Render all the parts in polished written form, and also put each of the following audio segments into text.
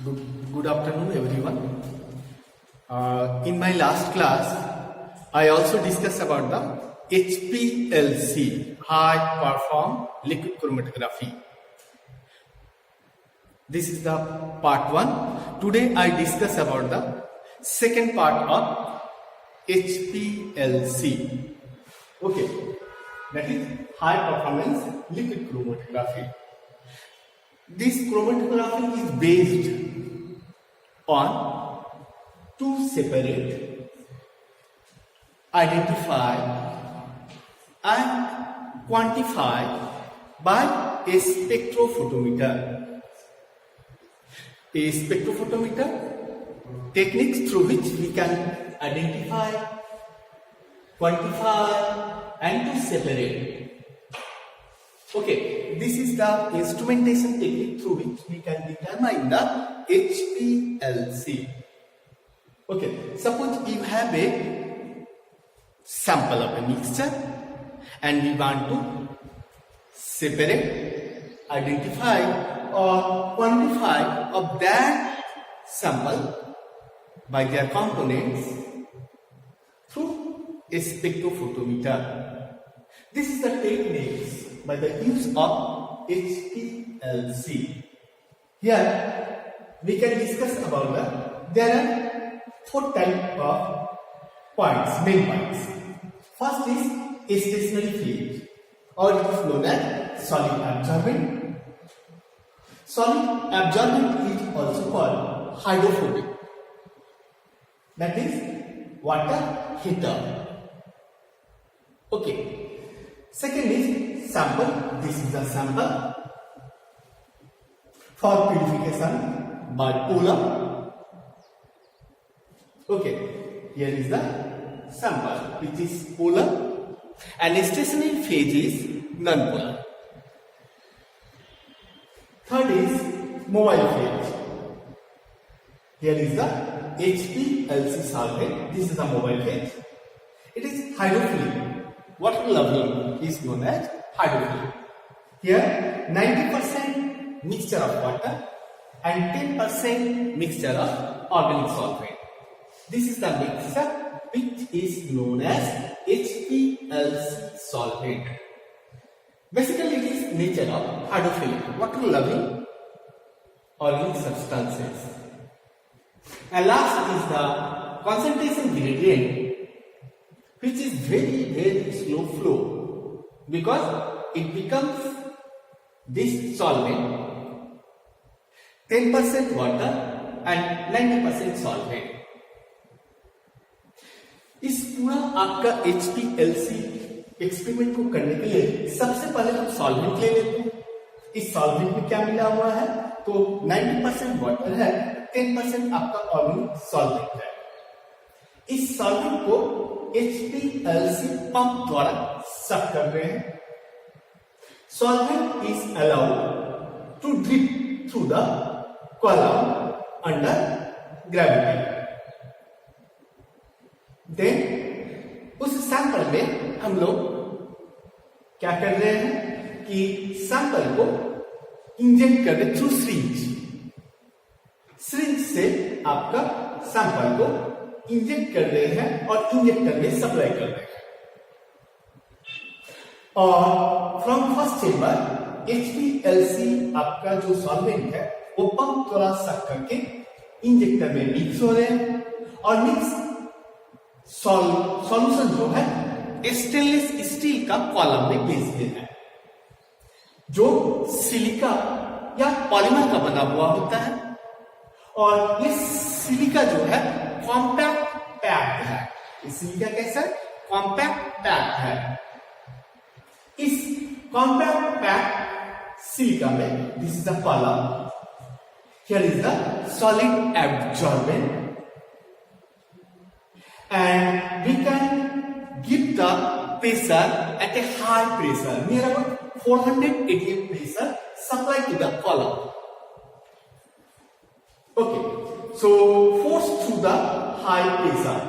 Good afternoon, everyone. In my last class, I also discussed about the HPLC, High Perform Liquid Chromatography. This is the part 1. Today I discuss about the second part of HPLC. Okay, that is High Performance Liquid Chromatography. This chromatography is based on two separate identify and quantify by a spectrophotometer. A spectrophotometer techniques through which we can identify, quantify and to separate. Okay, this is the instrumentation technique through which we can determine the HPLC. Okay, suppose you have a sample of a mixture and we want to separate, identify or quantify of that sample by their components through a spectrophotometer. This is the techniques by the use of HPLC. Here we can discuss about there are 4 types of points, main points. First is a stationary phase, or it is known as solid absorbent. Solid absorbent is also called hydrophobic, that is water heater. Okay. Second is sample. This is the sample for purification by pull-up. Okay, here is the sample which is polar, and stationary phase is non-polar. Third is mobile phase. Here is the HPLC solvent. This is the mobile phase. It is hydrophilic. Water loving is known as hydrophilic. Here 90% mixture of water and 10% mixture of organic solvent. This is the mixture which is known as HPLC solvent. Basically it is nature of hydrophilic, water loving organic substances. And last is the concentration gradient, which is very slow flow, because it becomes this solvent 10% water and 90% solvent. इस पूरा आपका HPLC experiment को करने के लिए सबसे पहले हम सॉल्वेंट ले लेते हैं. इस सॉल्वेंट में क्या मिला हुआ है? तो 90% वाटर है, 10% आपका ऑर्गेनिक सॉल्वेंट है. इस सॉल्वेंट को HPLC पंप द्वारा सक कर रहे हैं. Solvent is allowed to drip through the column under gravity. Then उस सैंपल में हम लोग क्या कर रहे हैं कि सैंपल को इंजेक्ट कर रहे थ्रू सिरिंज. सिरिंज से आपका सैंपल को इंजेक्ट कर रहे हैं और इंजेक्टर में सप्लाई कर रहे हैं. और फ्रॉम फर्स्ट चेंबर HPLC आपका जो सॉल्वेंट है वो पंप द्वारा सक करके इंजेक्टर में मिक्स हो रहे हैं. और मिक्स सॉल्यूशन जो है स्टेनलेस स्टील का कॉलम में भेजते हैं, जो सिलिका या पॉलीमर का बना हुआ होता है. और ये सिलिका जो है कॉम्पैक्ट पैक्ड है. सिलिका कैसा? कॉम्पैक्ट पैक्ड है. इस कॉम्पैक्ट पैक्ड सिलिका में this is the column. Here is the solid absorbent, and we can give the pressure at a high pressure, near about 400 atm pressure supplied to the column. Okay, so force through the high pressure,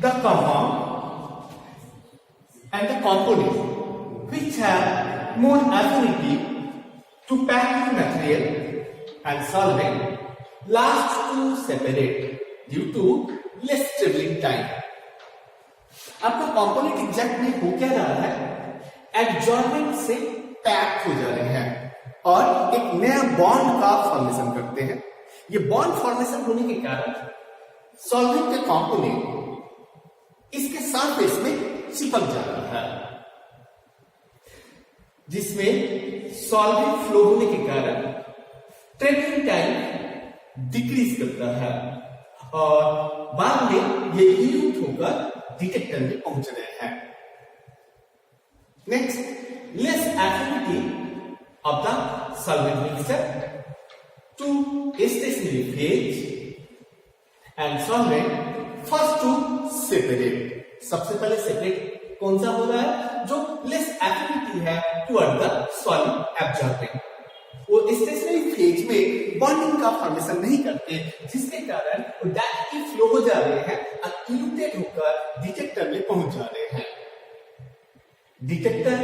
the compound and the components which have more affinity to pack the material and solvent last to separate due to less traveling time. आपका component exact में हो क्या रहा है, adsorbent से pack हो जा रहे हैं और एक नया बॉन्ड का फॉर्मेशन करते हैं। ये बॉन्ड फॉर्मेशन होने के कारण सॉल्वेंट के कंपोनेंट इसके सरफेस में चिपक जा रहा है, जिसमें सॉल्वेंट फ्लो होने के कारण ट्रेवलिंग टाइम डिक्रीज करता है और बाद में ये यूज होकर डिटेक्टर में पहुंच रहे हैं। Next, less affinity of the solvent mixture to stationary phase and solvent first to separate. सबसे पहले सेपरेट कौन सा हो रहा है, जो लेस एफिनिटी है टुवर्ड द सॉलिड एब्जॉर्बिंग। वो स्टेशनरी फेज में बॉन्डिंग का फॉर्मेशन नहीं करते, जिसके कारण वो डायरेक्टली फ्लो हो जा रहे हैं और इल्यूटेट होकर डिटेक्टर में पहुंच जा रहे हैं। डिटेक्टर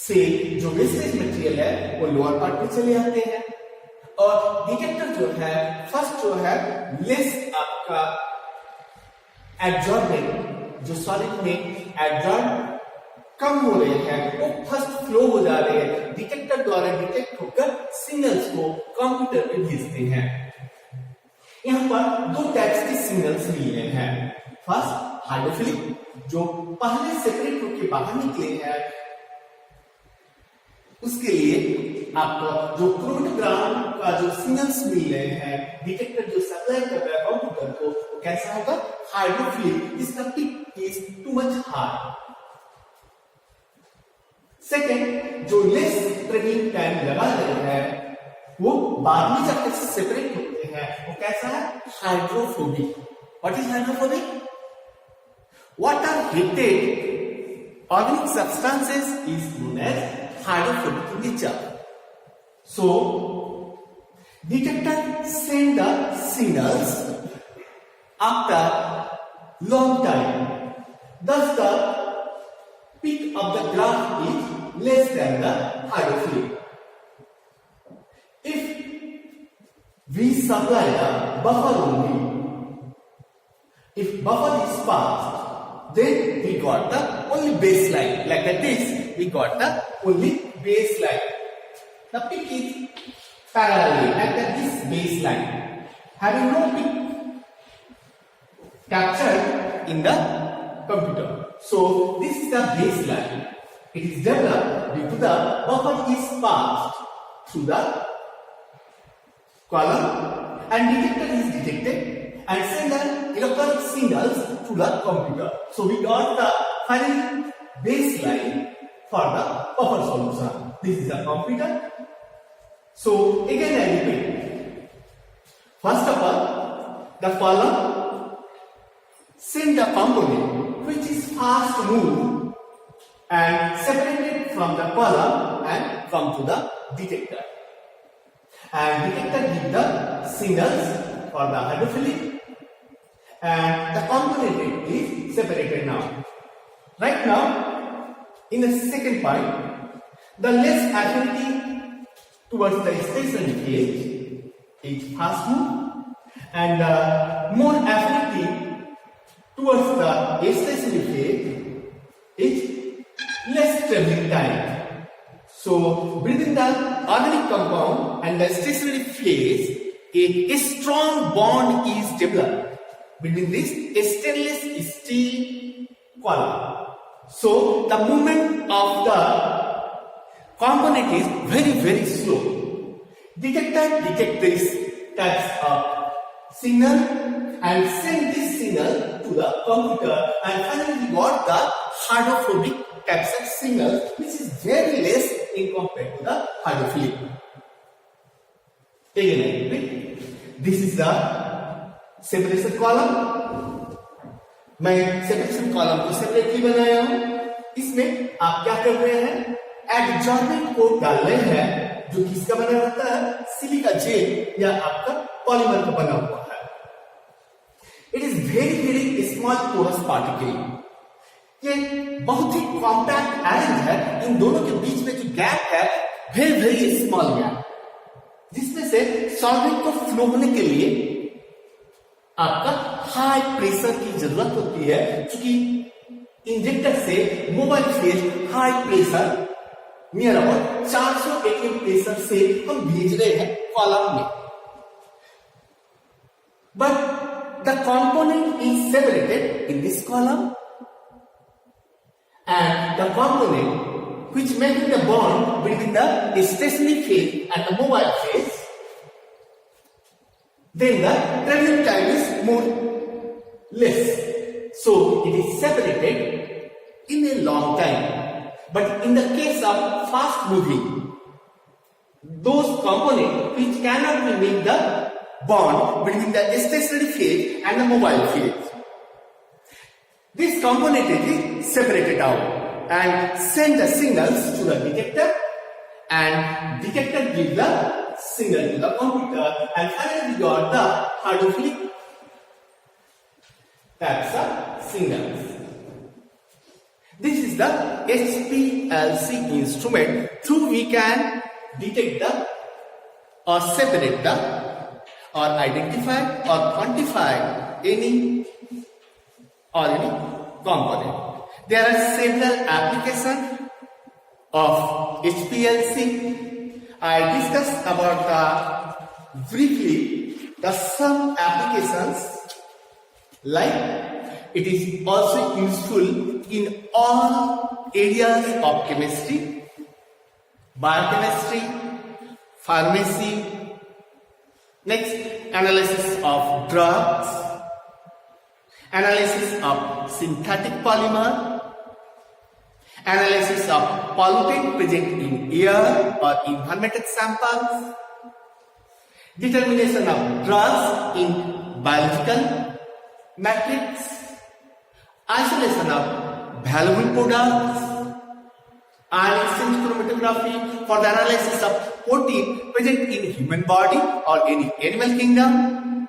से जो वेस्टेज मटेरियल है वो लोअर पार्ट में चले आते हैं और डिटेक्टर जो है फर्स्ट जो है लेस आपका एब्जॉर्बेंट, जो सॉलिड में एब्जॉर्ब कम हो रहे हैं वो फर्स्ट फ्लो हो जा रहे हैं, डिटेक्टर द्वारा डिटेक्ट होकर सिग्नल्स को कंप्यूटर पे भेजते हैं। यहां पर दो टाइप्स के सिग्नल्स मिल रहे हैं। फर्स्ट हाइड्रोफिलिक, जो पहले सेपरेट होकर बाहर निकले हैं, उसके लिए आपको जो क्रोमैटोग्राम का जो सिग्नल्स मिल रहे हैं, डिटेक्टर जो सप्लाई कर रहा है कंप्यूटर को, वो कैसा होगा, हाइड्रोफिलिक, इसका peak is too much high. Second, जो लेस ट्रेवलिंग टाइम लगा रहे हैं वो बाद में जब तक सेपरेट होते हैं वो कैसा है, hydrophobic. What is hydrophobic? Water heated organic substances is known as hydrophobic in nature. So detector send the signals after long time, thus the peak of the graph is less than the hydrophilic. If we supply the buffer only, if buffer is passed, then we got the only baseline. Like this, we got the only baseline. The peak is parallel at this baseline, having no peak captured in the computer. So this is the baseline. It is developed due to the buffer is passed through the column and detector is detected and send the electronic signals to the computer. So we got the final baseline for the buffer solution. This is the computer. So again I repeat. First of all, the column send the component which is fast to move and separated from the column and come to the detector. And detector give the signals for the hydrophilic and the component is separated now. Right now, in the second point, the less affinity towards the stationary phase is fast move and more affinity towards the stationary phase is less traveling time. So within the organic compound and the stationary phase, a strong bond is developed between this stainless steel column. So the movement of the component is very slow. Detector detect this types of signal and send this signal to the computer and finally we got the hydrophobic types of signal which is very less in compared to the hydrophilic. Again I repeat, this is the separation column. मैं separation column को separately बनाया हूं। इसमें आप क्या कर रहे हैं, एडजॉर्बेंट को डाल रहे हैं जो किसका बना रहता है, सिलिका जेल या आपका पॉलीमर का बना हुआ है। It is very small porous particle. ये बहुत ही कॉम्पैक्ट अरेंज है। इन दोनों के बीच में जो गैप है वेरी स्मॉल गैप, जिसमें से से सॉल्वेंट को फ्लो होने के लिए आपका हाई प्रेशर की जरूरत होती है, क्योंकि इंजेक्टर से mobile phase high pressure near about 400 atm pressure से हम भेज रहे हैं कॉलम में. But the component is separated in this column and the component which making the bond between the stationary phase and the mobile phase, then the travelling time is more less. So it is separated in a long time. But in the case of fast moving, those components which cannot be make the bond between the stationary phase and the mobile phase, this component is separated out and send the signals to the detector, and detector gives the signal to the computer, and finally we got the hydrophilic types of signals. This is the HPLC instrument through we can detect the or separate the or identify or quantify any component. There are several applications of HPLC. I discussed about briefly some applications, like it is also useful in all areas of chemistry, biochemistry, pharmacy, next analysis of drugs, analysis of synthetic polymer, analysis of pollutant present in air or environmental samples, determination of drugs in biological matrix, isolation of valuable products, ion exchange chromatography for the analysis of protein present in human body or any animal kingdom.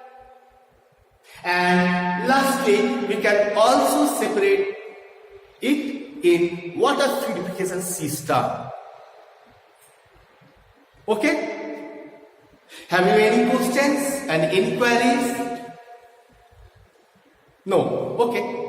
And lastly, we can also separate it in water purification system. Okay? Have you any questions and any queries? No. Okay.